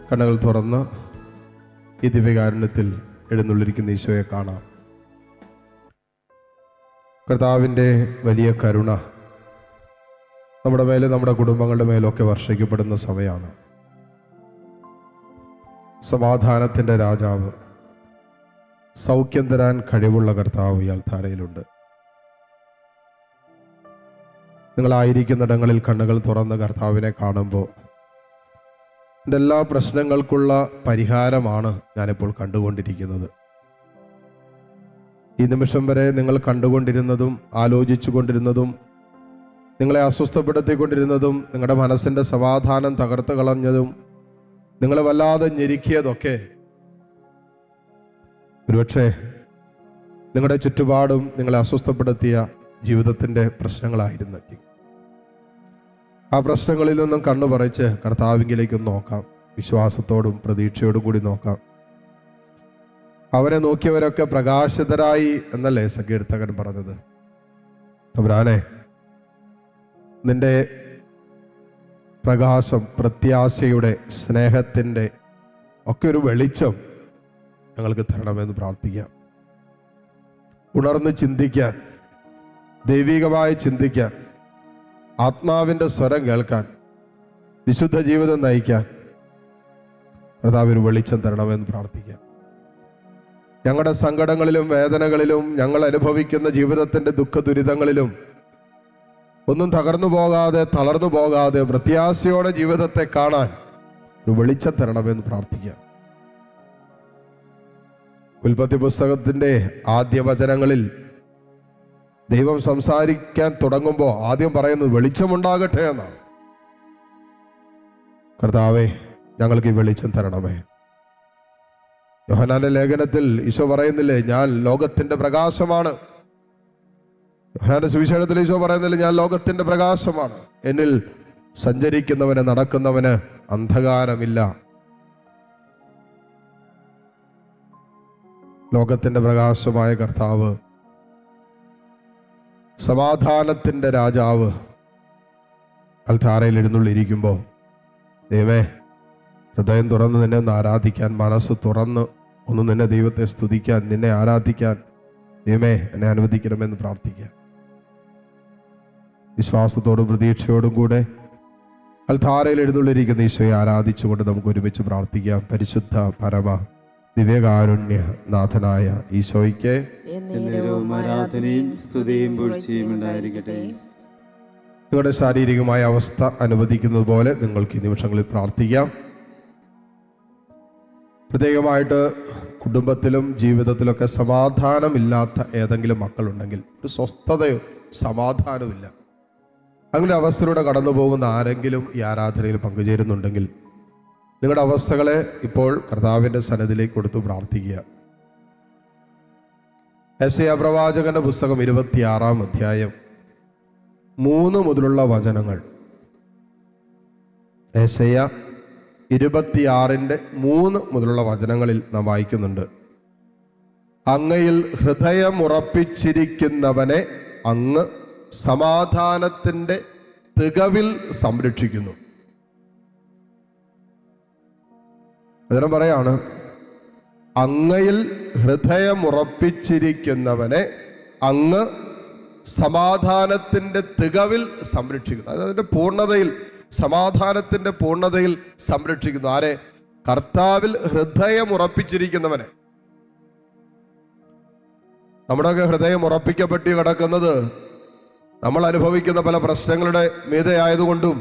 കണ്ണുകൾ തുറന്ന് ഈ ദിവ്യകാരുണ്യത്തിൽ എഴുന്നള്ളിരിക്കുന്ന ഈശോയെ കാണാം. കർത്താവിൻ്റെ വലിയ കരുണ നമ്മുടെ മേലും നമ്മുടെ കുടുംബങ്ങളുടെ മേലൊക്കെ വർഷിക്കപ്പെടുന്ന സമയമാണ്. സമാധാനത്തിൻ്റെ രാജാവ്, സൗഖ്യം തരാൻ കഴിവുള്ള കർത്താവ് ഈ അൾത്താരയിലുണ്ട്. നിങ്ങളായിരിക്കുന്നിടങ്ങളിൽ കണ്ണുകൾ തുറന്ന് കർത്താവിനെ കാണുമ്പോൾ എൻ്റെ എല്ലാ പ്രശ്നങ്ങൾക്കുള്ള പരിഹാരമാണ് ഞാനിപ്പോൾ കണ്ടുകൊണ്ടിരിക്കുന്നത്. ഈ നിമിഷം വരെ നിങ്ങൾ കണ്ടുകൊണ്ടിരുന്നതും ആലോചിച്ചു കൊണ്ടിരുന്നതും നിങ്ങളെ അസ്വസ്ഥപ്പെടുത്തിക്കൊണ്ടിരുന്നതും നിങ്ങളുടെ മനസ്സിൻ്റെ സമാധാനം തകർത്ത് കളഞ്ഞതും നിങ്ങളെ വല്ലാതെ ഞെരുക്കിയതൊക്കെ ഒരുപക്ഷെ നിങ്ങളുടെ ചുറ്റുപാടും നിങ്ങളെ അസ്വസ്ഥപ്പെടുത്തിയ ജീവിതത്തിൻ്റെ പ്രശ്നങ്ങളായിരുന്നെങ്കിൽ ആ പ്രശ്നങ്ങളിൽ നിന്നും കണ്ണു പറിച്ച് കർത്താവിങ്കിലേക്കൊന്ന് നോക്കാം. വിശ്വാസത്തോടും പ്രതീക്ഷയോടും കൂടി നോക്കാം. അവനെ നോക്കിയവരൊക്കെ പ്രകാശിതരായി എന്നല്ലേ സങ്കീർത്തകൻ പറഞ്ഞത്. തമ്പുരാനെ, നിന്റെ പ്രകാശം, പ്രത്യാശയുടെ, സ്നേഹത്തിൻ്റെ ഒക്കെ ഒരു വെളിച്ചം ഞങ്ങൾക്ക് തരണമെന്ന് പ്രാർത്ഥിക്കാം. ഉണർന്ന് ചിന്തിക്കാൻ, ദൈവികമായി ചിന്തിക്കാൻ, ആത്മാവിൻ്റെ സ്വരം കേൾക്കാൻ, വിശുദ്ധ ജീവിതം നയിക്കാൻ കർത്താവിന് വെളിച്ചം തരണമെന്ന് പ്രാർത്ഥിക്കാം. ഞങ്ങളുടെ സങ്കടങ്ങളിലും വേദനകളിലും ഞങ്ങൾ അനുഭവിക്കുന്ന ജീവിതത്തിൻ്റെ ദുഃഖ ദുരിതങ്ങളിലും ഒന്നും തകർന്നു പോകാതെ, തളർന്നു പോകാതെ പ്രത്യാശയോടെ ജീവിതത്തെ കാണാൻ ഒരു വെളിച്ചം തരണമെന്ന് പ്രാർത്ഥിക്കാം. ഉൽപ്പത്തി പുസ്തകത്തിൻ്റെ ആദ്യ വചനങ്ങളിൽ ദൈവം സംസാരിക്കാൻ തുടങ്ങുമ്പോൾ ആദ്യം പറയുന്നത് വെളിച്ചമുണ്ടാകട്ടെ എന്നാണ്. കർത്താവേ, ഞങ്ങൾക്ക് ഈ വെളിച്ചം തരണമേ. യോഹന്നാന്റെ ലേഖനത്തിൽ ഈശോ പറയുന്നില്ലേ, ഞാൻ ലോകത്തിന്റെ പ്രകാശമാണ്. യോഹന്നാന്റെ സുവിശേഷത്തിൽ ഈശോ പറയുന്നില്ലേ, ഞാൻ ലോകത്തിന്റെ പ്രകാശമാണ്. എന്നിൽ സഞ്ചരിക്കുന്നവന്, നടക്കുന്നവന് അന്ധകാരമില്ല. ലോകത്തിന്റെ പ്രകാശമായ കർത്താവ്, സമാധാനത്തിൻ്റെ രാജാവ് അൾത്താരയിൽ എഴുന്നള്ളിയിരിക്കുമ്പോൾ ദൈവമേ, ഹൃദയം തുറന്ന് നിന്നെ ഒന്ന് ആരാധിക്കാൻ, മനസ്സ് തുറന്ന് ഒന്ന് നിന്നെ ദൈവത്തെ സ്തുതിക്കാൻ, നിന്നെ ആരാധിക്കാൻ ദൈവമേ എന്നെ അനുവദിക്കണമെന്ന് പ്രാർത്ഥിക്കാം. വിശ്വാസത്തോടും പ്രതീക്ഷയോടും കൂടെ അൾത്താരയിൽ എഴുന്നള്ളിയിരിക്കുന്ന ഈശോയെ ആരാധിച്ചുകൊണ്ട് നമുക്ക് ഒരുമിച്ച് പ്രാർത്ഥിക്കാം. പരിശുദ്ധ പരമ ദിവ്യകാരുണ്യ നാഥനായ ഈശോയ്ക്ക് ആരാധനയും സ്തുതിയും പുകഴ്ചയും ഉണ്ടായിരിക്കട്ടെ. നിങ്ങളുടെ ശാരീരികമായ അവസ്ഥ അനുവദിക്കുന്നത് പോലെ നിങ്ങൾക്ക് ഈ നിമിഷങ്ങളിൽ പ്രാർത്ഥിക്കാം. പ്രത്യേകമായിട്ട് കുടുംബത്തിലും ജീവിതത്തിലൊക്കെ സമാധാനമില്ലാത്ത ഏതെങ്കിലും മക്കളുണ്ടെങ്കിൽ, ഒരു സ്വസ്ഥതയോ സമാധാനമില്ല, അങ്ങനെ അവസ്ഥയിലൂടെ കടന്നു പോകുന്ന ആരെങ്കിലും ഈ ആരാധനയിൽ പങ്കുചേരുന്നുണ്ടെങ്കിൽ നിങ്ങളുടെ അവസ്ഥകളെ ഇപ്പോൾ കർത്താവിൻ്റെ സന്നിധിയിലേക്ക് കൊടുത്തു പ്രാർത്ഥിക്കുക. യെശയ്യാ പ്രവാചകന്റെ പുസ്തകം 26-ാം അധ്യായം 3 മുതലുള്ള വചനങ്ങൾ. യെശയ്യാ 26-ന്റെ 3 മുതലുള്ള വചനങ്ങളിൽ നാം വായിക്കുന്നുണ്ട്. അങ്ങയിൽ ഹൃദയമുറപ്പിച്ചിരിക്കുന്നവനെ അങ്ങ് സമാധാനത്തിൻ്റെ തികവിൽ സംരക്ഷിക്കുന്നു. വചനം പറയാണ്, അങ്ങയിൽ ഹൃദയമുറപ്പിച്ചിരിക്കുന്നവനെ അങ്ങ് സമാധാനത്തിൻ്റെ തികവിൽ സംരക്ഷിക്കുന്നു. അതായത് അതിൻ്റെ പൂർണ്ണതയിൽ, സമാധാനത്തിൻ്റെ പൂർണ്ണതയിൽ സംരക്ഷിക്കുന്നു. ആരെ? കർത്താവിൽ ഹൃദയമുറപ്പിച്ചിരിക്കുന്നവനെ. നമ്മുടെയൊക്കെ ഹൃദയം ഉറപ്പിക്കപ്പെട്ട് കിടക്കുന്നത് നമ്മൾ അനുഭവിക്കുന്ന പല പ്രശ്നങ്ങളുടെ മീതെയായതുകൊണ്ടും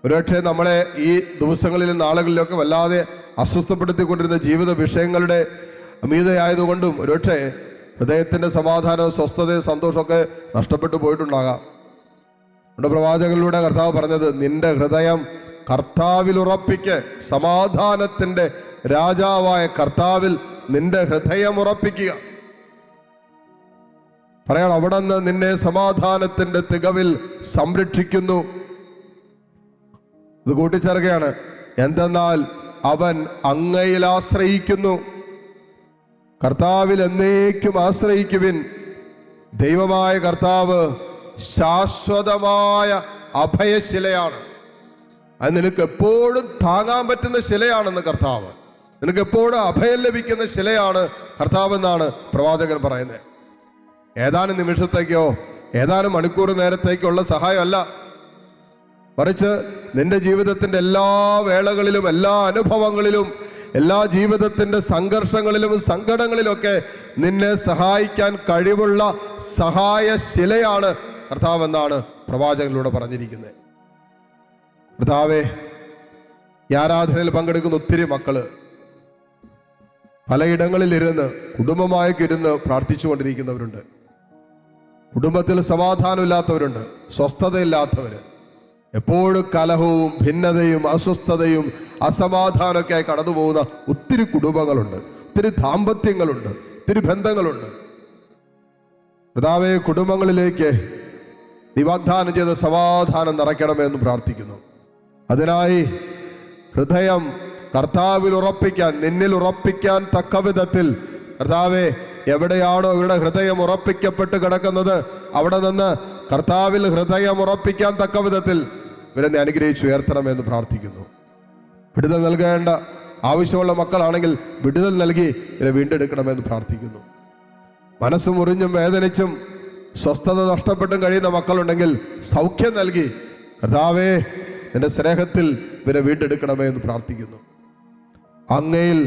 ഒരുപക്ഷെ നമ്മളെ ഈ ദിവസങ്ങളിലും നാളുകളിലൊക്കെ വല്ലാതെ അസ്വസ്ഥപ്പെടുത്തിക്കൊണ്ടിരുന്ന ജീവിത വിഷയങ്ങളുടെ മീതെയായതുകൊണ്ടും ഒരുപക്ഷെ ഹൃദയത്തിൻ്റെ സമാധാനവും സ്വസ്ഥതയും സന്തോഷമൊക്കെ നഷ്ടപ്പെട്ടു പോയിട്ടുണ്ടാകാം. നമ്മുടെ പ്രവാചകനിലൂടെ കർത്താവ് പറഞ്ഞത്, നിന്റെ ഹൃദയം കർത്താവിൽ ഉറപ്പിക്ക്. സമാധാനത്തിൻ്റെ രാജാവായ കർത്താവിൽ നിന്റെ ഹൃദയം ഉറപ്പിക്കുക. പറയണം, അവിടെ നിന്ന് നിന്നെ സമാധാനത്തിൻ്റെ തികവിൽ സംരക്ഷിക്കുന്നു. ഇത് കൂട്ടിച്ചേർക്കുകയാണ്, എന്തെന്നാൽ അവൻ അങ്ങയിൽ ആശ്രയിക്കുന്നു. കർത്താവിൽ എന്നേക്കും ആശ്രയിക്കുവിൻ. ദൈവമായ കർത്താവ് ശാശ്വതമായ അഭയശിലയാണ്. അത് നിനക്ക് എപ്പോഴും താങ്ങാൻ പറ്റുന്ന ശിലയാണെന്ന് കർത്താവ്, നിനക്ക് എപ്പോഴും അഭയം ലഭിക്കുന്ന ശിലയാണ് കർത്താവ് എന്നാണ് പ്രവാചകൻ പറയുന്നത്. ഏതാനും നിമിഷത്തേക്കോ ഏതാനും മണിക്കൂർ നേരത്തേക്കുള്ള സഹായമല്ല, മറിച്ച് നിന്റെ ജീവിതത്തിന്റെ എല്ലാ വേളകളിലും, എല്ലാ അനുഭവങ്ങളിലും, എല്ലാ ജീവിതത്തിന്റെ സംഘർഷങ്ങളിലും സങ്കടങ്ങളിലൊക്കെ നിന്നെ സഹായിക്കാൻ കഴിവുള്ള സഹായശിലയാണ് കർത്താവ് എന്നാണ് പ്രവാചകനിലൂടെ പറഞ്ഞിരിക്കുന്നത്. കർത്താവേ, ഈ ആരാധനയിൽ പങ്കെടുക്കുന്ന ഒത്തിരി മക്കള് പലയിടങ്ങളിലിരുന്ന് കുടുംബമായൊക്കെ ഇരുന്ന് പ്രാർത്ഥിച്ചുകൊണ്ടിരിക്കുന്നവരുണ്ട്. കുടുംബത്തിൽ സമാധാനമില്ലാത്തവരുണ്ട്, സ്വസ്ഥതയില്ലാത്തവര്, എപ്പോഴും കലഹവും ഭിന്നതയും അസ്വസ്ഥതയും അസമാധാനമൊക്കെ ആയി കടന്നു പോകുന്ന ഒത്തിരി കുടുംബങ്ങളുണ്ട്, ഒത്തിരി ദാമ്പത്യങ്ങളുണ്ട്, ഒത്തിരി ബന്ധങ്ങളുണ്ട്. കർത്താവേ, കുടുംബങ്ങളിലേക്ക് നീ വാഗ്ദാനം ചെയ്ത സമാധാനം നിറയ്ക്കണമെന്ന് പ്രാർത്ഥിക്കുന്നു. അതിനായി ഹൃദയം കർത്താവിൽ ഉറപ്പിക്കാൻ, നിന്നിൽ ഉറപ്പിക്കാൻ തക്ക വിധത്തിൽ കർത്താവെ, എവിടെയാണോ ഇവരുടെ ഹൃദയം ഉറപ്പിക്കപ്പെട്ട് കിടക്കുന്നത് അവിടെ നിന്ന് കർത്താവിൽ ഹൃദയം ഉറപ്പിക്കാൻ തക്ക വിധത്തിൽ ഇവരെ നീ അനുഗ്രഹിച്ച് ഉയർത്തണമെന്ന് പ്രാർത്ഥിക്കുന്നു. വിടുതൽ നൽകേണ്ട ആവശ്യമുള്ള മക്കളാണെങ്കിൽ വിടുതൽ നൽകി ഇവരെ വീണ്ടെടുക്കണമെന്ന് പ്രാർത്ഥിക്കുന്നു. മനസ്സ് മുറിഞ്ഞും വേദനിച്ചും സ്വസ്ഥത നഷ്ടപ്പെട്ടും കഴിയുന്ന മക്കളുണ്ടെങ്കിൽ സൗഖ്യം നൽകി കർത്താവേ, നിന്റെ സ്നേഹത്തിൽ ഇവരെ വീണ്ടെടുക്കണമേ എന്ന് പ്രാർത്ഥിക്കുന്നു. അങ്ങയിൽ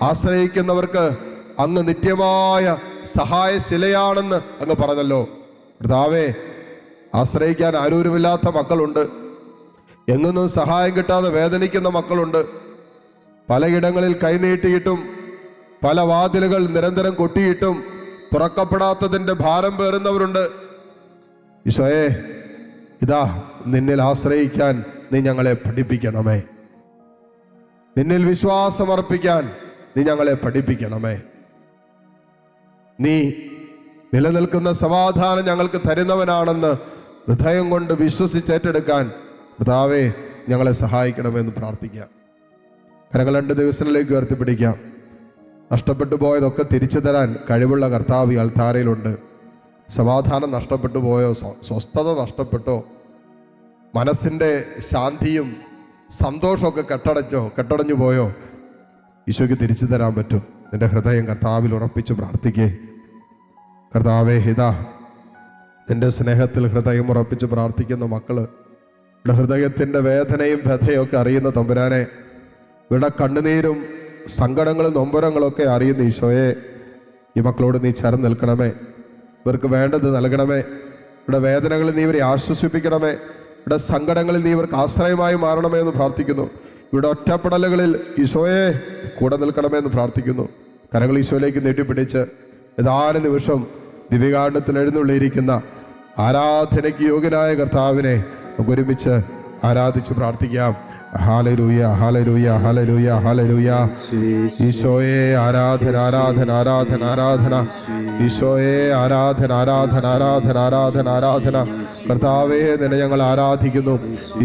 ആശ്രയിക്കുന്നവർക്ക് അങ്ങ് നിത്യമായ സഹായശിലയാണെന്ന് അങ്ങ് പറഞ്ഞല്ലോ. കർത്താവേ, ആശ്രയിക്കാൻ ആരൂരുമില്ലാത്ത മക്കളുണ്ട്, എങ്ങൊന്നും സഹായം കിട്ടാതെ വേദനിക്കുന്ന മക്കളുണ്ട്, പലയിടങ്ങളിൽ കൈനീട്ടിയിട്ടും പല വാതിലുകൾ നിരന്തരം കൊട്ടിയിട്ടും തുറക്കപ്പെടാത്തതിൻ്റെ ഭാരം പേറുന്നവരുണ്ട്. ഈശോയെ, ഇതാ നിന്നിൽ ആശ്രയിക്കാൻ നീ ഞങ്ങളെ പഠിപ്പിക്കണമേ, നിന്നിൽ വിശ്വാസമർപ്പിക്കാൻ നീ ഞങ്ങളെ പഠിപ്പിക്കണമേ. നീ നിലനിൽക്കുന്ന സമാധാനം ഞങ്ങൾക്ക് തരുന്നവനാണെന്ന് ഹൃദയം കൊണ്ട് വിശ്വസിച്ചേറ്റെടുക്കാൻ കർത്താവേ ഞങ്ങളെ സഹായിക്കണമെന്ന് പ്രാർത്ഥിക്കാം. കരങ്ങൾ 2 ദിവസങ്ങളിലേക്ക് ഉയർത്തിപ്പിടിക്കാം. നഷ്ടപ്പെട്ടു പോയതൊക്കെ തിരിച്ചു തരാൻ കഴിവുള്ള കർത്താവ് അൾത്താരയിലുണ്ട്. സമാധാനം നഷ്ടപ്പെട്ടു പോയോ, സ്വസ്ഥത നഷ്ടപ്പെട്ടോ, മനസ്സിൻ്റെ ശാന്തിയും സന്തോഷമൊക്കെ കെട്ടടഞ്ഞു പോയോ, ഈശോയ്ക്ക് തിരിച്ചു തരാൻ പറ്റും. നിന്റെ ഹൃദയം കർത്താവിൽ ഉറപ്പിച്ച് പ്രാർത്ഥിക്കേ. കർത്താവേ, ഹിതാ നിന്റെ സ്നേഹത്തിൽ ഹൃദയം ഉറപ്പിച്ച് പ്രാർത്ഥിക്കുന്ന മക്കള്, ഇവിടെ ഹൃദയത്തിൻ്റെ വേദനയും വ്യഥയൊക്കെ അറിയുന്ന തമ്പുരാനെ, ഇവിടെ കണ്ണുനീരും സങ്കടങ്ങളും നൊമ്പരങ്ങളൊക്കെ അറിയുന്ന ഈശോയെ, ഈ മക്കളോട് നീ ചേർന്ന് നിൽക്കണമേ, ഇവർക്ക് വേണ്ടത് നൽകണമേ. ഇവിടെ വേദനകളിൽ നീ ഇവരെ ആശ്വസിപ്പിക്കണമേ, ഇവിടെ സങ്കടങ്ങളിൽ നീ ഇവർക്ക് ആശ്രയമായി മാറണമേ എന്ന് പ്രാർത്ഥിക്കുന്നു. ഇവിടെ ഒറ്റപ്പെടലുകളിൽ ഈശോയെ കൂടെ നിൽക്കണമേ എന്ന് പ്രാർത്ഥിക്കുന്നു. കരങ്ങൾ ഈശോയിലേക്ക് നീട്ടിപ്പിടിച്ച് ഏതാനും നിമിഷം ദിവ്യകാരുണ്യത്തിൽ എഴുന്നള്ളിയിരിക്കുന്ന ആരാധനയ്ക്ക് യോഗ്യനായ കർത്താവിനെ നമുക്ക് ഒരുമിച്ച് ആരാധിച്ചു പ്രാർത്ഥിക്കാം. Hallelujah, hallelujah, hallelujah, hallelujah. ഈശോയെ ആരാധന, ആരാധന, ആരാധന, ആരാധന. ഈശോയെ ആരാധന, ആരാധന, ആരാധന, ആരാധന, ആരാധന. കർത്താവേ, നിന്നെ ഞങ്ങൾ ആരാധിക്കുന്നു.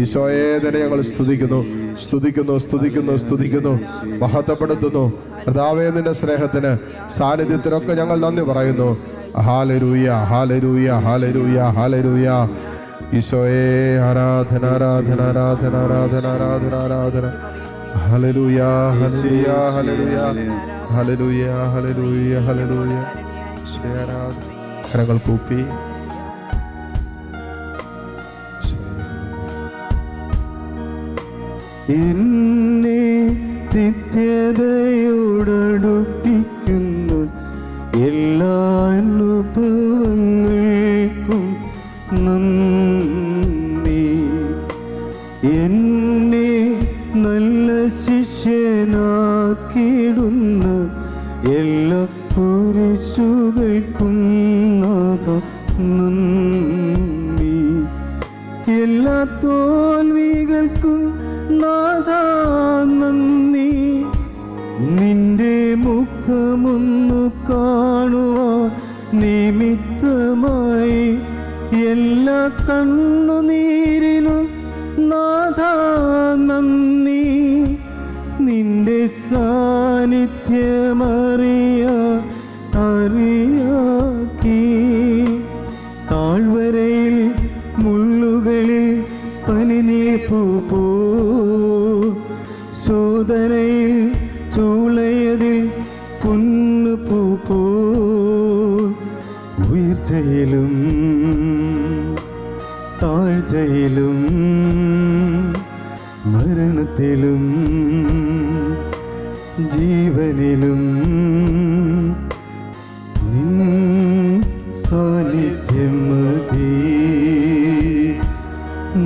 ഈശോയെ, നിന്നെ ഞങ്ങൾ സ്തുതിക്കുന്നു, സ്തുതിക്കുന്നു, സ്തുതിക്കുന്നു, സ്തുതിക്കുന്നു, മഹത്വപ്പെടുത്തുന്നു. കർത്താവേ, നിന്റെ സ്നേഹത്തിന് സാന്നിധ്യത്തിനൊക്കെ ഞങ്ങൾ നന്ദി പറയുന്നു. Hallelujah, hallelujah, hallelujah, hallelujah. ഈശോയെ ആരാധന, ആരാധന, ആരാധന, ആരാധന, ആരാധന, ആരാധന. Hallelujah, hallelujah, hallelujah, hallelujah, hallelujah, hallelujah. ഈശോയെ ആരാധന. കരങ്ങൾ കൂപ്പി എന്നെ നിത്യതയോടടുപ്പിക്കുന്ന എല്ലാ അനുഭവങ്ങൾക്കും നന്ദി. എന്നെ നല്ല ശിഷ്യനാക്കിടുന്ന എല്ലാ കുരിശുകൾക്കും നാഥ നന്ദി. എല്ലാ തോൽവികൾക്കും നാഥ നന്ദി. നിന്റെ മുഖമൊന്നു കാണുവാൻ നിമിത്തമായി എല്ലാ കണ്ണുനീരിലും നാഥ നന്ദി. നിന്റെ സാന്നിധ്യമറിയാക്കി താഴ്വരയിൽ മുള്ളുകളിൽ പനിനീർപ്പൂ ചൂളയിൽ ചൂളയതിൽ പുന്നുപൂ പോ ഉയർച്ചയിലും താഴ്ചയിലും മരണത്തിലും ജീവനിലും നിൻ സാന്നിധ്യം മതി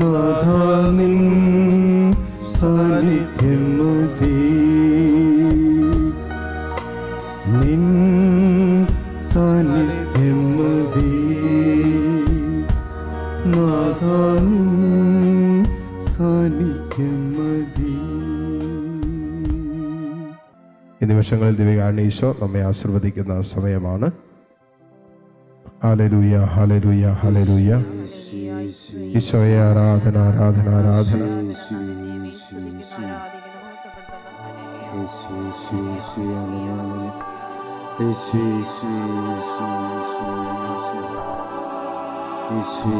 നാഥാ, നിൻ സാന്നിധ്യം മതി, നിൻ സാന്നിധ്യം മതി നാഥാ, നിൻ സാന്നിധ്യം മതി. ഈ നിമിഷങ്ങളിൽ ദിവ്യകാരുണ്യ ഈശോ നമ്മെ ആശീർവദിക്കുന്ന സമയമാണ്. Hallelujah, hallelujah, hallelujah. ഈശോയെ ആരാധന, ആരാധന, ആരാധന. യേശു